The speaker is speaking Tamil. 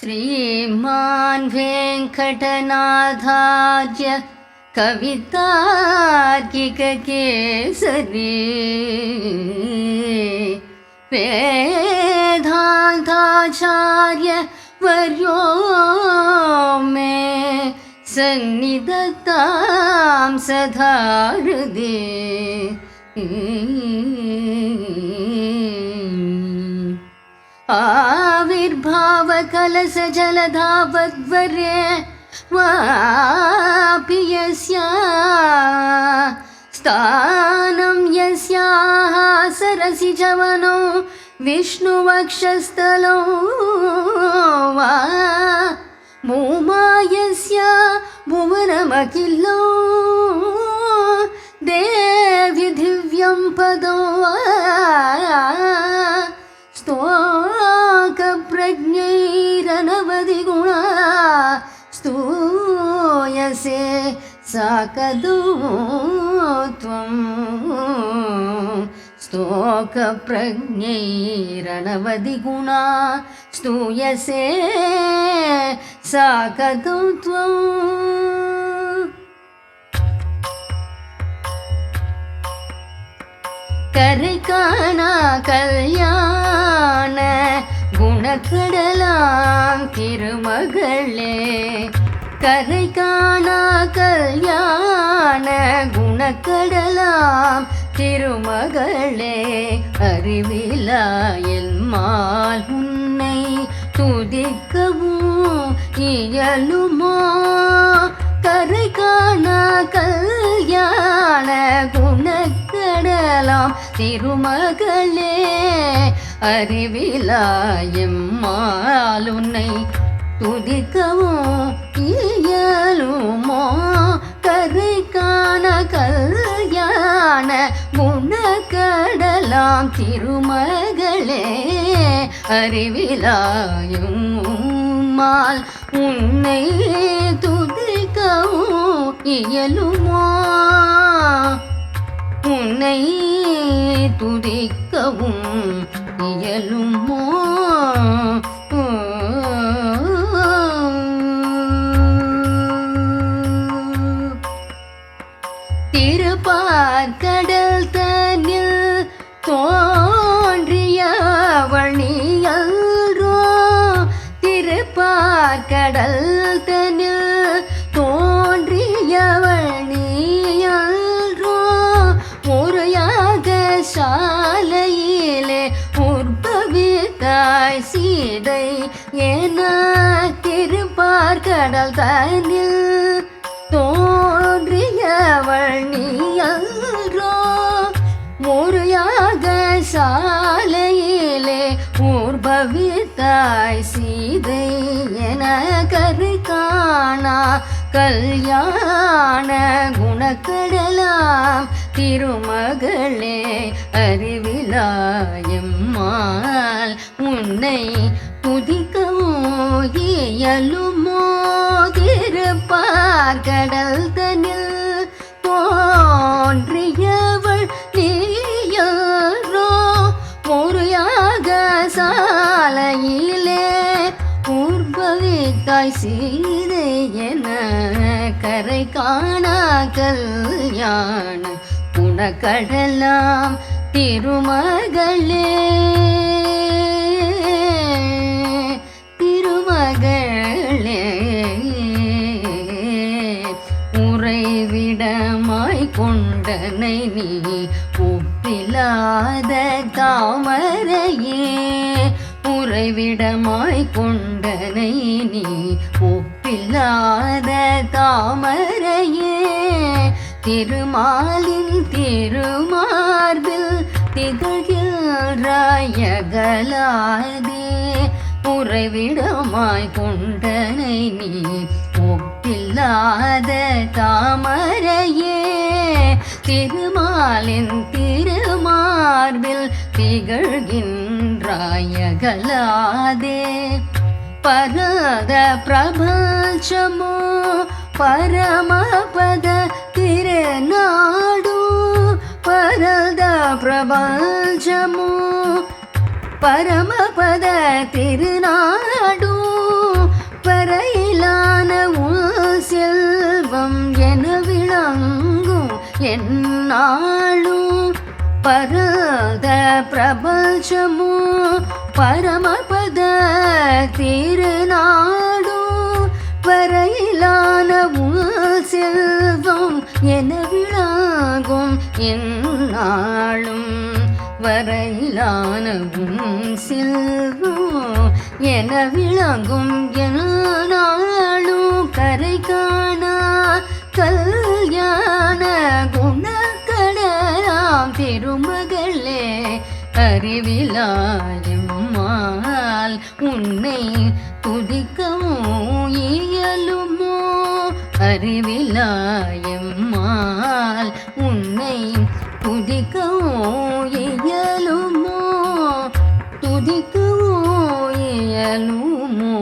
श्रीमान् वेङ्कटनाथार्य कवितार्किककेसरी वेदान्ताचार्य वर्यो मे सन्निधत्तां सदा हृदि आविर्भावकलशजलधावद्वरे वापि यस्या स्थानं यस्याः सरसिजवनो विष्णुवक्षस्थलो वा भूमा यस्या भुवनमखिलो देवि दिव्यं पदो स्तोकप्रज्ञैरनवधिगुणा स्तूयसे साकदो त्वं स्तोकप्रज्ञैरनवधिगुणा स्तूयसे साकदो त्वं கரைக்காணா கல்யாண குணக்கடலாம் திருமகளே கரைக்காணா கல்யாண குணக்கடலாம் திருமகளே அறிவிலா என்மால் உன்னை துதிக்கவும் இயலுமோ கரைக்காணா கல்யாண குணக்கடலாம் திருமகளே அறிவிலா எம்மால் உன்னை துதிக்கவும் இயலுமோ கரைக்காண கல்யாண குணக்கடலாம் திருமகளே அறிவிலா எம்மால் உன்னை துதிக்கவும் இயலுமோ உன்னை துதிக்கவும் இயலுமோ திருப்பார்கடல் தன்னில் தோன்றியவள் நீயல்றோ திருப்பார்கடல் தன்னில் தோன்றியவள் நீயல்றோ முறையாக சாலையிலே உற்பவித்தாய் சீதை என திருப்பார்கடல் தன்னில் தோன்றியவள் நீயல்றோ முறையாக சாலையிலே உற்பவித்தாய் சீதை என கரைக்காணா கல்யாண குணக்கடலாம் திருமகளே அறிவிலா எம்மால் உன்னை துதிக்கவும் இயலுமோ திருப்பார்கடல் தன்னில் தோன்றியவள் நீயல்றோ முறையாக சாலையிலே உற்பவித்தாய் சீதை என கரைக்காணா கல்யாண குணக்கடலாம் திருமகளே திருமகளே உறைவிடமாய் கொண்டனை நீ ஒப்பில்லாத தாமரையே உறைவிடமாய் கொண்டனை நீ ஒப்பில்லாத தாமரையே திருமாலின் திருமார்பில் திகழ்கிறாயகலாதே உறைவிடமாய் கொண்டனை நீ ஒப்பில்லாத தாமரையே திருமாலின் திருமார்பில் திகழ்கின்றாயகலாதே பரத பிரபஞ்சமோ பரமபத திருநாடு பரத பிரபஞ்சமோ பரமபத திருநாடு என்னாலும் பரத பிரபஞ்சமோ பரமபத திருநாடும் வரையிலான செல்வம் என விளங்கும் என்னாலும் வரையிலான செல்வம் என விளங்கும் என்னாலும் கரை காணா கல்யாண குணக்கடலாம் திருமகளே அறிவிலாயம்மாள் உன்னை துதிக்கவும் இயலுமோ அறிவிலாயம்மாள் உன்னை துதிக்கவும் இயலுமோ துதிக்கவும் இயலுமோ